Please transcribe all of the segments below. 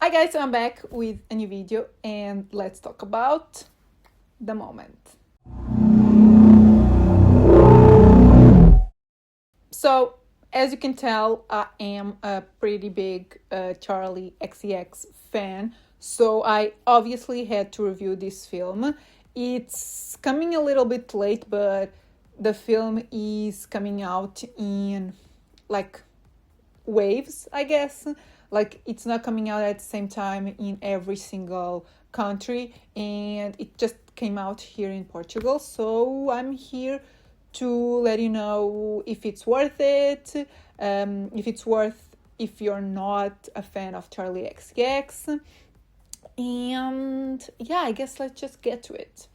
Hi guys, I'm back with a new video and let's talk about the moment. So, as you can tell, I am a pretty big Charlie XCX fan, so I obviously had to review this film. It's coming a little bit late, but the film is coming out in like waves, I guess. Like it's not coming out at the same time in every single country, and it just came out here in Portugal. So I'm here to let you know if it's worth it, if you're not a fan of Charlie XCX. And yeah, I guess let's just get to it.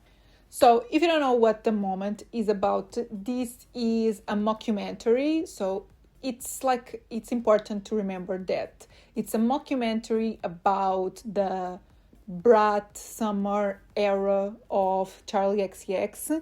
So, if you don't know what the moment is about, this is a mockumentary. So, it's important to remember that it's a mockumentary about the brat summer era of Charlie XCX,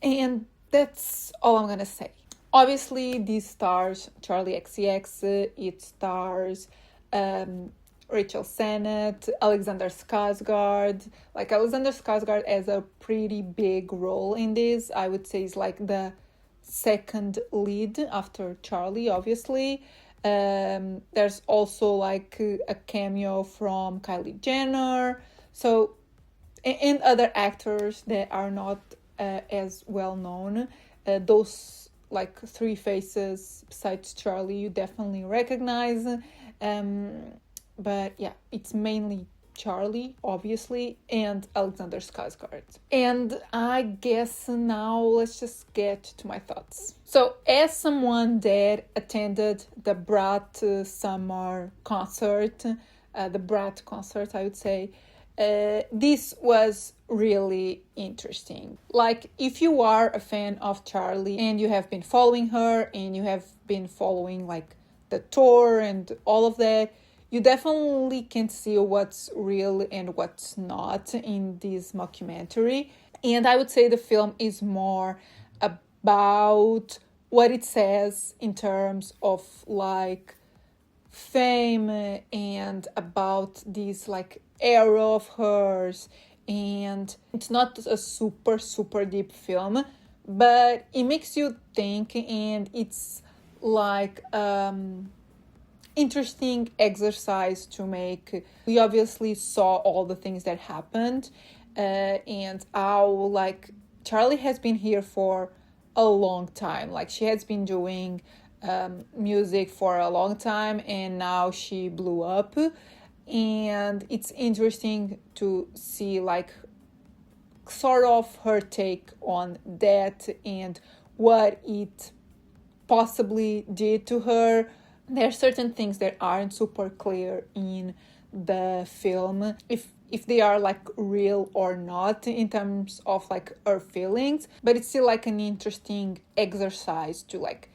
and that's all I'm gonna say. Obviously, this stars Charlie XCX. It stars Rachel Sennett, Alexander Skarsgård. Like Alexander Skarsgård has a pretty big role in this. I would say he's like the second lead after Charlie, obviously. There's also like a cameo from Kylie Jenner. So, and other actors that are not as well known. Those like three faces besides Charlie you definitely recognize. But yeah, it's mainly Charlie, obviously, and Alexander Skarsgård. And I guess now let's just get to my thoughts. So, as someone that attended the Brat summer concert, the Brat concert, I would say, this was really interesting. Like, if you are a fan of Charlie and you have been following her and you have been following like the tour and all of that, you definitely can see what's real and what's not in this mockumentary. And I would say the film is more about what it says in terms of like fame and about this like era of hers. And it's not a super deep film, but it makes you think, and it's like interesting exercise to make. We obviously saw all the things that happened, and how like Charlie has been here for a long time. Like she has been doing music for a long time, and now she blew up. And it's interesting to see like sort of her take on that and what it possibly did to her. There are certain things that aren't super clear in the film, if they are like real or not in terms of like her feelings, but it's still like an interesting exercise to like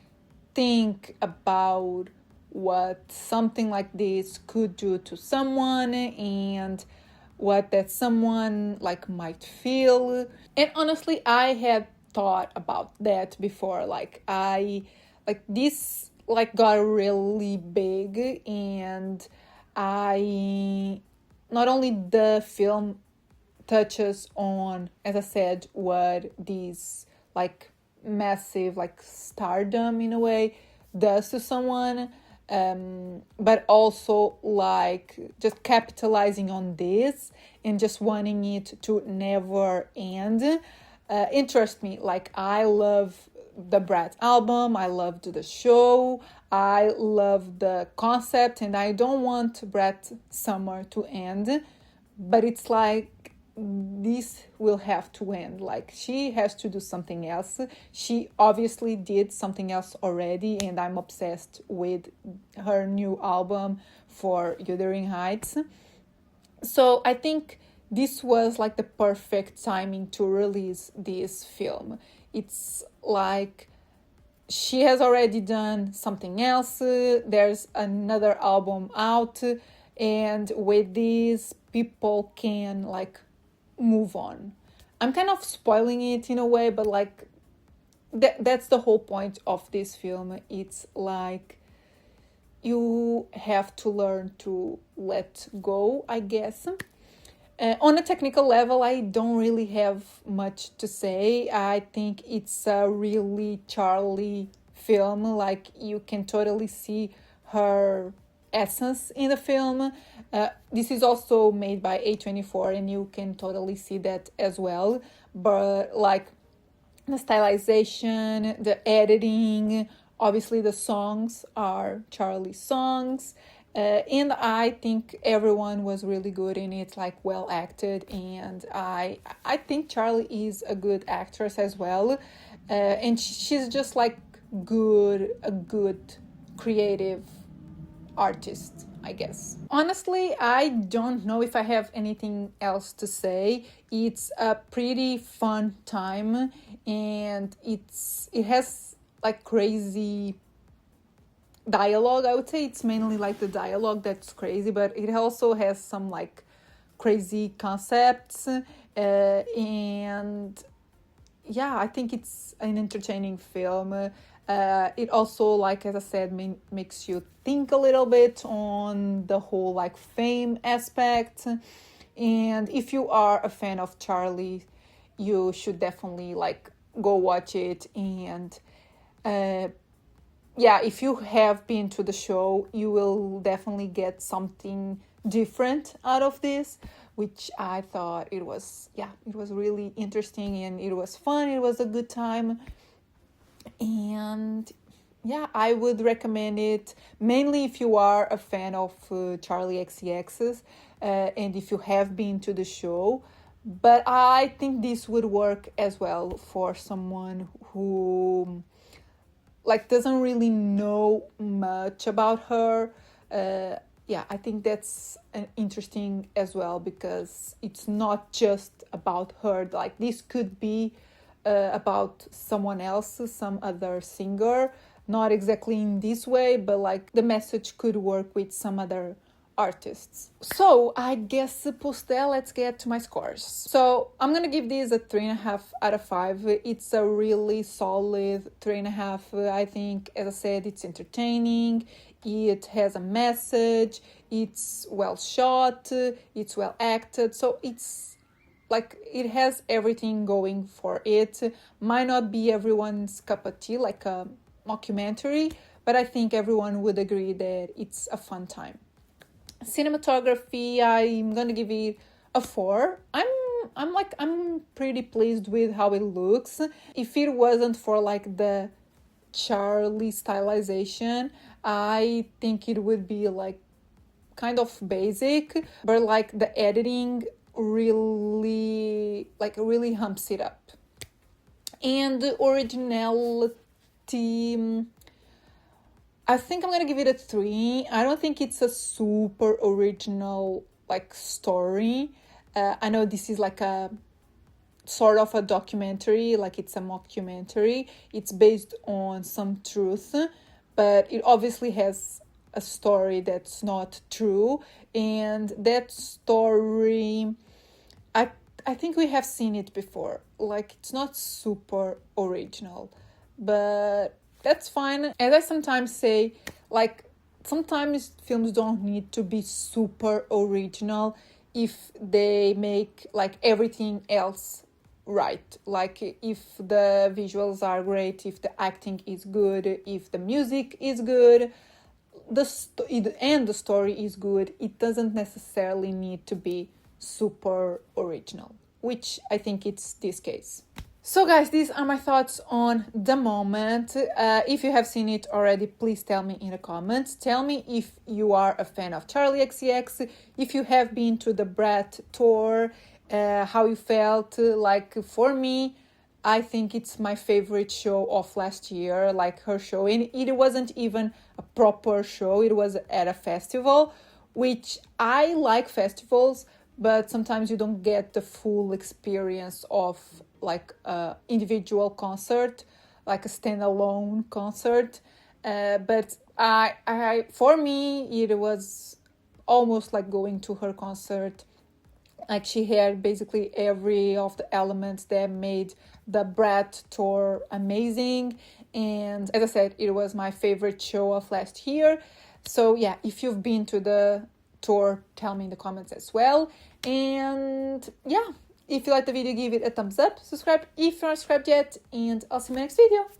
think about what something like this could do to someone and what that someone like might feel. And honestly, I had thought about that before. This like got really big, and I not only the film touches on, as I said, what these like massive like stardom in a way does to someone, but also like just capitalizing on this and just wanting it to never end. And trust me, like I love the Brat album, I loved the show, I love the concept, and I don't want Brat Summer to end, but it's like this will have to end. Like she has to do something else. She obviously did something else already, and I'm obsessed with her new album for Wuthering Heights. So I think this was like the perfect timing to release this film. It's like she has already done something else. There's another album out, and with this, people can like move on. I'm kind of spoiling it in a way, but like that's the whole point of this film. It's like you have to learn to let go, I guess. On a technical level, I don't really have much to say. I think it's a really Charlie film. Like, you can totally see her essence in the film. This is also made by A24, and you can totally see that as well. But like, the stylization, the editing, obviously the songs are Charlie's songs. And I think everyone was really good in it, like well acted, and I think Charlie is a good actress as well, and she's just like a good creative artist, I guess. Honestly, I don't know if I have anything else to say. It's a pretty fun time, and it has like crazy dialogue. I would say it's mainly like the dialogue that's crazy, but it also has some like crazy concepts, and yeah, I think it's an entertaining film. It also, like as I said, makes you think a little bit on the whole like fame aspect. And if you are a fan of Charlie, you should definitely like go watch it. And yeah, if you have been to the show, you will definitely get something different out of this, which I thought it was really interesting, and it was fun. It was a good time. And yeah, I would recommend it mainly if you are a fan of Charlie XCX's, and if you have been to the show. But I think this would work as well for someone who like doesn't really know much about her. Yeah, I think that's interesting as well, because it's not just about her. Like, this could be about someone else, some other singer, not exactly in this way, but like the message could work with some other artists. So I guess post that, let's get to my scores. So I'm gonna give this a 3.5 out of 5. It's a really solid 3.5. I think, as I said, it's entertaining, it has a message, it's well shot, it's well acted, so it's like, it has everything going for it. Might not be everyone's cup of tea, like a mockumentary, but I think everyone would agree that it's a fun time. Cinematography, I'm gonna give it a 4. I'm pretty pleased with how it looks. If it wasn't for like the Charlie stylization, I think it would be like kind of basic, but like the editing really humps it up. And the originality, I think I'm gonna give it a 3. I don't think it's a super original like story. I know this is like a sort of a documentary, like it's a mockumentary. It's based on some truth, but it obviously has a story that's not true, and that story, I think we have seen it before. Like, it's not super original, but that's fine. As I sometimes say, like, sometimes films don't need to be super original if they make like everything else right. Like, if the visuals are great, if the acting is good, if the music is good, and the story is good, it doesn't necessarily need to be super original, which I think it's this case. So guys, these are my thoughts on The Moment. If you have seen it already, please tell me in the comments. Tell me if you are a fan of Charlie XCX, if you have been to the Brat tour, how you felt. Like, for me, I think it's my favorite show of last year, like her show. And it wasn't even a proper show, it was at a festival, which I like festivals, but sometimes you don't get the full experience of like a individual concert, like a standalone concert. But I for me, it was almost like going to her concert. Like, she had basically every of the elements that made the Brat tour amazing. And as I said, it was my favorite show of last year. So yeah, if you've been to the tour, tell me in the comments as well. And yeah, if you like the video, give it a thumbs up, subscribe if you're not subscribed yet, and I'll see you in my next video.